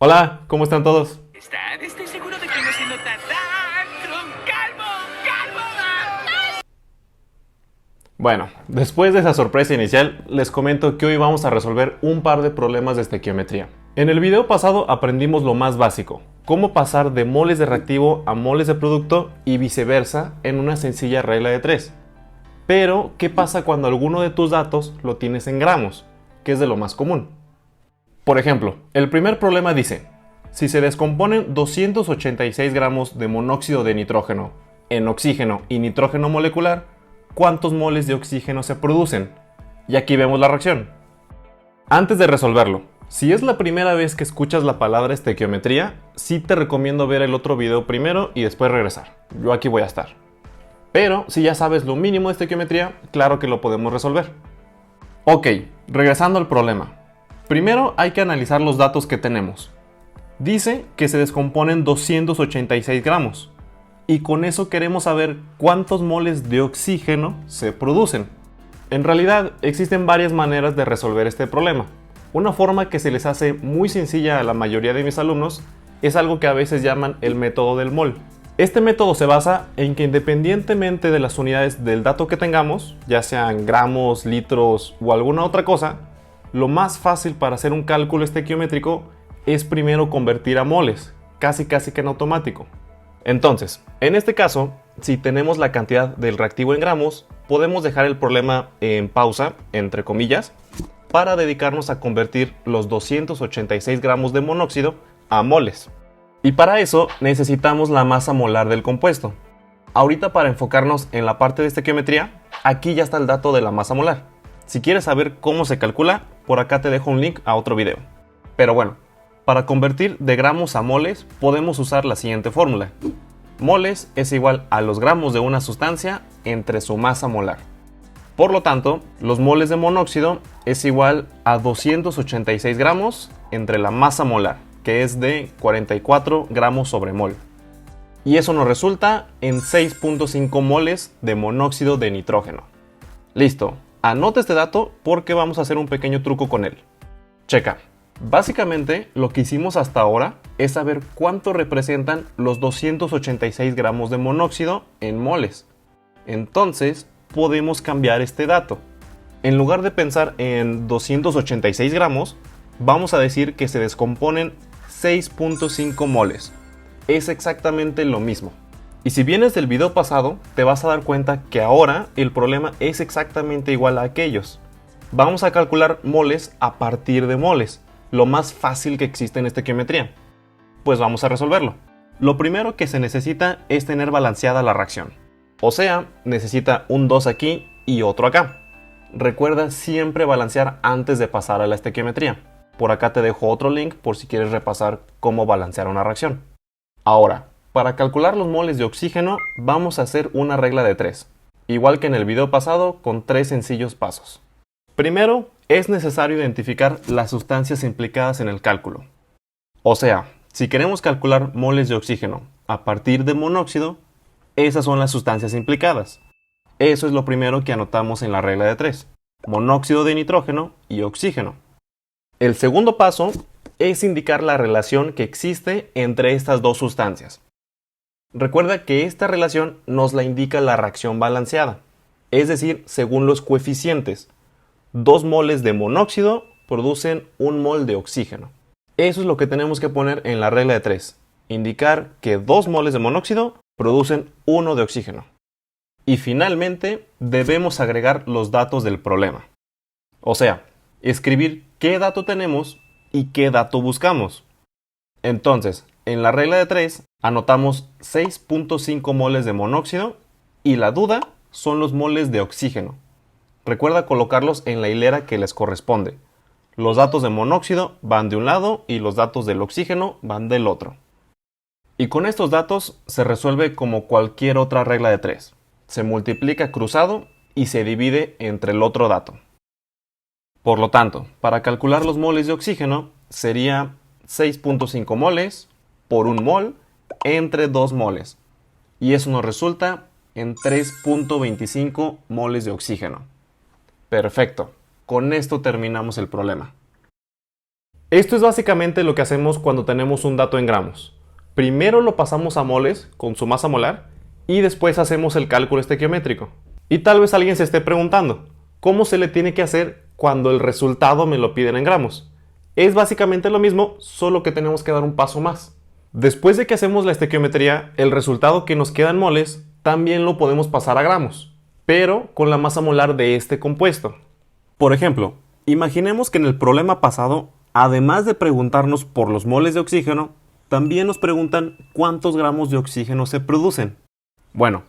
Hola, ¿cómo están todos? Estoy seguro de que no se nota tan calvo. Bueno, después de esa sorpresa inicial, les comento que hoy vamos a resolver un par de problemas de estequiometría. En el video pasado aprendimos lo más básico, cómo pasar de moles de reactivo a moles de producto y viceversa en una sencilla regla de 3. Pero, ¿qué pasa cuando alguno de tus datos lo tienes en gramos? Que es de lo más común. Por ejemplo, el primer problema dice, si se descomponen 286 gramos de monóxido de nitrógeno en oxígeno y nitrógeno molecular, ¿cuántos moles de oxígeno se producen? Y aquí vemos la reacción. Antes de resolverlo, si es la primera vez que escuchas la palabra estequiometría, sí te recomiendo ver el otro video primero y después regresar. Yo aquí voy a estar. Pero si ya sabes lo mínimo de estequiometría, claro que lo podemos resolver. Ok, regresando al problema. Primero hay que analizar los datos que tenemos. Dice que se descomponen 286 gramos. Y con eso queremos saber cuántos moles de oxígeno se producen. En realidad existen varias maneras de resolver este problema. Una forma que se les hace muy sencilla a la mayoría de mis alumnos es algo que a veces llaman el método del mol. Este método se basa en que independientemente de las unidades del dato que tengamos, ya sean gramos, litros o alguna otra cosa, lo más fácil para hacer un cálculo estequiométrico es primero convertir a moles, casi que en automático. Entonces, en este caso, si tenemos la cantidad del reactivo en gramos, podemos dejar el problema en pausa, entre comillas, para dedicarnos a convertir los 286 gramos de monóxido a moles. Y para eso necesitamos la masa molar del compuesto. Ahorita, para enfocarnos en la parte de estequiometría, aquí ya está el dato de la masa molar. Si quieres saber cómo se calcula, por acá te dejo un link a otro video. Pero bueno, para convertir de gramos a moles podemos usar la siguiente fórmula. Moles es igual a los gramos de una sustancia entre su masa molar. Por lo tanto, los moles de monóxido es igual a 286 gramos entre la masa molar, que es de 44 gramos sobre mol. Y eso nos resulta en 6.5 moles de monóxido de nitrógeno. Listo, anota este dato porque vamos a hacer un pequeño truco con él. Checa. Básicamente, lo que hicimos hasta ahora es saber cuánto representan los 286 gramos de monóxido en moles. Entonces, podemos cambiar este dato. En lugar de pensar en 286 gramos, vamos a decir que se descomponen 6.5 moles. Es exactamente lo mismo. Y si vienes del video pasado, te vas a dar cuenta que ahora el problema es exactamente igual a aquellos. Vamos a calcular moles a partir de moles, lo más fácil que existe en estequiometría. Pues vamos a resolverlo. Lo primero que se necesita es tener balanceada la reacción. O sea, necesita un 2 aquí y otro acá. Recuerda siempre balancear antes de pasar a la estequiometría. Por acá te dejo otro link por si quieres repasar cómo balancear una reacción. Ahora, para calcular los moles de oxígeno vamos a hacer una regla de 3. Igual que en el video pasado, con 3 sencillos pasos. Primero, es necesario identificar las sustancias implicadas en el cálculo. O sea, si queremos calcular moles de oxígeno a partir de monóxido, esas son las sustancias implicadas. Eso es lo primero que anotamos en la regla de 3. Monóxido de nitrógeno y oxígeno. El segundo paso es indicar la relación que existe entre estas dos sustancias. Recuerda que esta relación nos la indica la reacción balanceada, es decir, según los coeficientes. 2 moles de monóxido producen 1 mol de oxígeno. Eso es lo que tenemos que poner en la regla de 3. Indicar que 2 moles de monóxido producen 1 de oxígeno. Y finalmente, debemos agregar los datos del problema. O sea, escribir qué dato tenemos y qué dato buscamos. Entonces, en la regla de 3, anotamos 6.5 moles de monóxido y la duda son los moles de oxígeno. Recuerda colocarlos en la hilera que les corresponde. Los datos de monóxido van de un lado y los datos del oxígeno van del otro. Y con estos datos se resuelve como cualquier otra regla de 3. Se multiplica cruzado y se divide entre el otro dato. Por lo tanto, para calcular los moles de oxígeno sería 6.5 moles por 1 mol entre 2 moles. Y eso nos resulta en 3.25 moles de oxígeno. Perfecto, con esto terminamos el problema. Esto es básicamente lo que hacemos cuando tenemos un dato en gramos. Primero lo pasamos a moles con su masa molar y después hacemos el cálculo estequiométrico. Y tal vez alguien se esté preguntando, ¿cómo se le tiene que hacer cuando el resultado me lo piden en gramos? Es básicamente lo mismo, solo que tenemos que dar un paso más. Después de que hacemos la estequiometría, el resultado que nos queda en moles también lo podemos pasar a gramos, pero con la masa molar de este compuesto. Por ejemplo, imaginemos que en el problema pasado, además de preguntarnos por los moles de oxígeno, también nos preguntan cuántos gramos de oxígeno se producen. Bueno,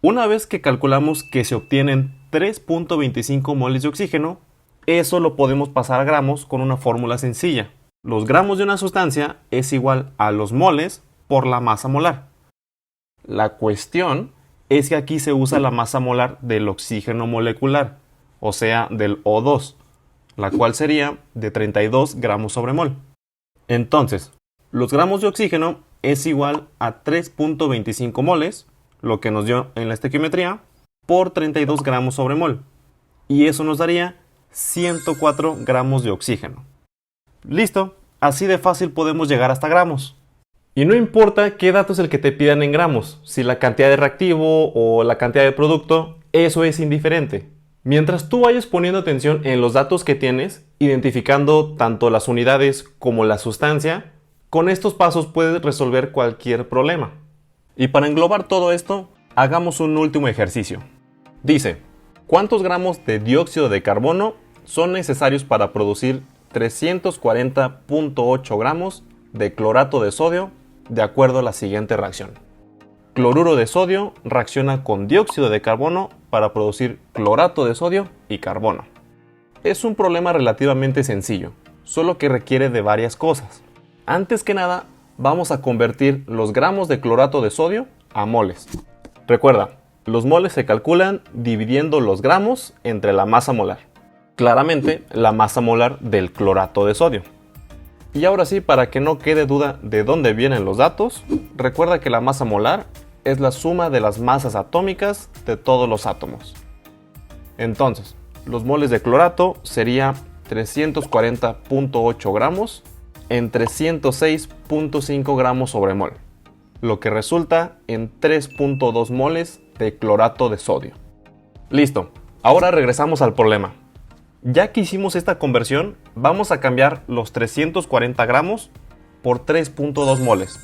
una vez que calculamos que se obtienen 3.25 moles de oxígeno, eso lo podemos pasar a gramos con una fórmula sencilla. Los gramos de una sustancia es igual a los moles por la masa molar. La cuestión es que aquí se usa la masa molar del oxígeno molecular, o sea, del O2, la cual sería de 32 gramos sobre mol. Entonces, los gramos de oxígeno es igual a 3.25 moles, lo que nos dio en la estequiometría, por 32 gramos sobre mol. Y eso nos daría 104 gramos de oxígeno. Listo, así de fácil podemos llegar hasta gramos. Y no importa qué dato es el que te pidan en gramos, si la cantidad de reactivo o la cantidad de producto, eso es indiferente. Mientras tú vayas poniendo atención en los datos que tienes, identificando tanto las unidades como la sustancia, con estos pasos puedes resolver cualquier problema. Y para englobar todo esto, hagamos un último ejercicio. Dice, ¿cuántos gramos de dióxido de carbono son necesarios para producir 340.8 gramos de clorato de sodio de acuerdo a la siguiente reacción? Cloruro de sodio reacciona con dióxido de carbono para producir clorato de sodio y carbono. Es un problema relativamente sencillo, solo que requiere de varias cosas. Antes que nada, vamos a convertir los gramos de clorato de sodio a moles. Recuerda, los moles se calculan dividiendo los gramos entre la masa molar. Claramente, la masa molar del clorato de sodio. Y ahora sí, para que no quede duda de dónde vienen los datos, recuerda que la masa molar es la suma de las masas atómicas de todos los átomos. Entonces, los moles de clorato sería 340.8 gramos en 306.5 gramos sobre mol, lo que resulta en 3.2 moles de clorato de sodio. Listo, ahora regresamos al problema. Ya que hicimos esta conversión, vamos a cambiar los 340 gramos por 3.2 moles.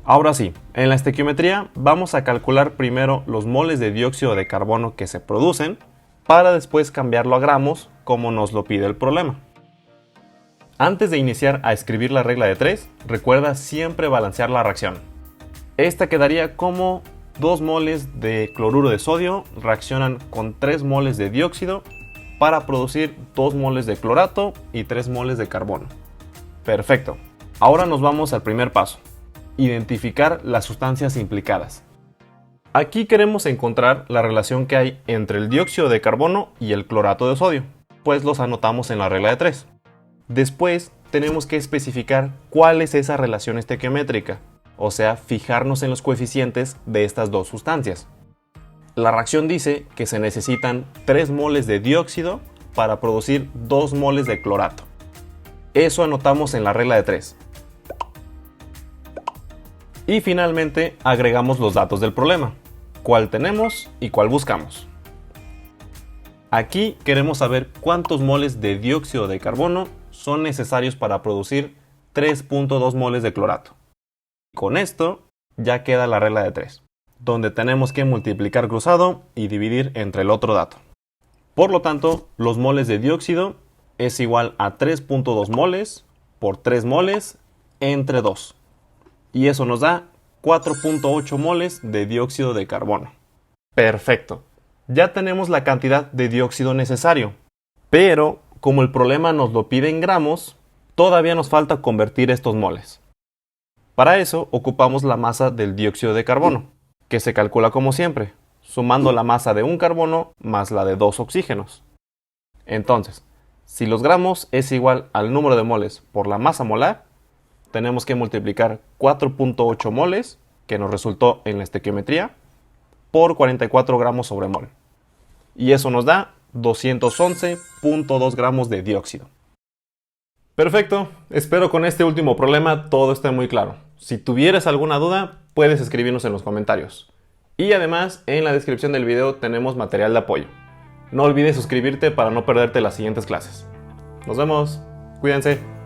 Ahora sí, en la estequiometría vamos a calcular primero los moles de dióxido de carbono que se producen, para después cambiarlo a gramos como nos lo pide el problema. Antes de iniciar a escribir la regla de 3, recuerda siempre balancear la reacción. Esta quedaría como 2 moles de cloruro de sodio reaccionan con 3 moles de dióxido para producir 2 moles de clorato y 3 moles de carbono. Perfecto. Ahora nos vamos al primer paso. Identificar las sustancias implicadas. Aquí queremos encontrar la relación que hay entre el dióxido de carbono y el clorato de sodio, pues los anotamos en la regla de 3. Después tenemos que especificar cuál es esa relación estequiométrica, o sea, fijarnos en los coeficientes de estas dos sustancias. La reacción dice que se necesitan 3 moles de dióxido para producir 2 moles de clorato. Eso anotamos en la regla de 3. Y finalmente agregamos los datos del problema, cuál tenemos y cuál buscamos. Aquí queremos saber cuántos moles de dióxido de carbono son necesarios para producir 3.2 moles de clorato. Con esto ya queda la regla de 3, donde tenemos que multiplicar cruzado y dividir entre el otro dato. Por lo tanto, los moles de dióxido es igual a 3.2 moles por 3 moles entre 2. Y eso nos da 4.8 moles de dióxido de carbono. Perfecto. Ya tenemos la cantidad de dióxido necesario. Pero, como el problema nos lo pide en gramos, todavía nos falta convertir estos moles. Para eso, ocupamos la masa del dióxido de carbono, que se calcula como siempre, sumando la masa de un carbono más la de 2 oxígenos. Entonces, si los gramos es igual al número de moles por la masa molar, tenemos que multiplicar 4.8 moles, que nos resultó en la estequiometría, por 44 gramos sobre mol. Y eso nos da 211.2 gramos de dióxido. Perfecto, espero con este último problema todo esté muy claro. Si tuvieras alguna duda, puedes escribirnos en los comentarios. Y además, en la descripción del video tenemos material de apoyo. No olvides suscribirte para no perderte las siguientes clases. Nos vemos, cuídense.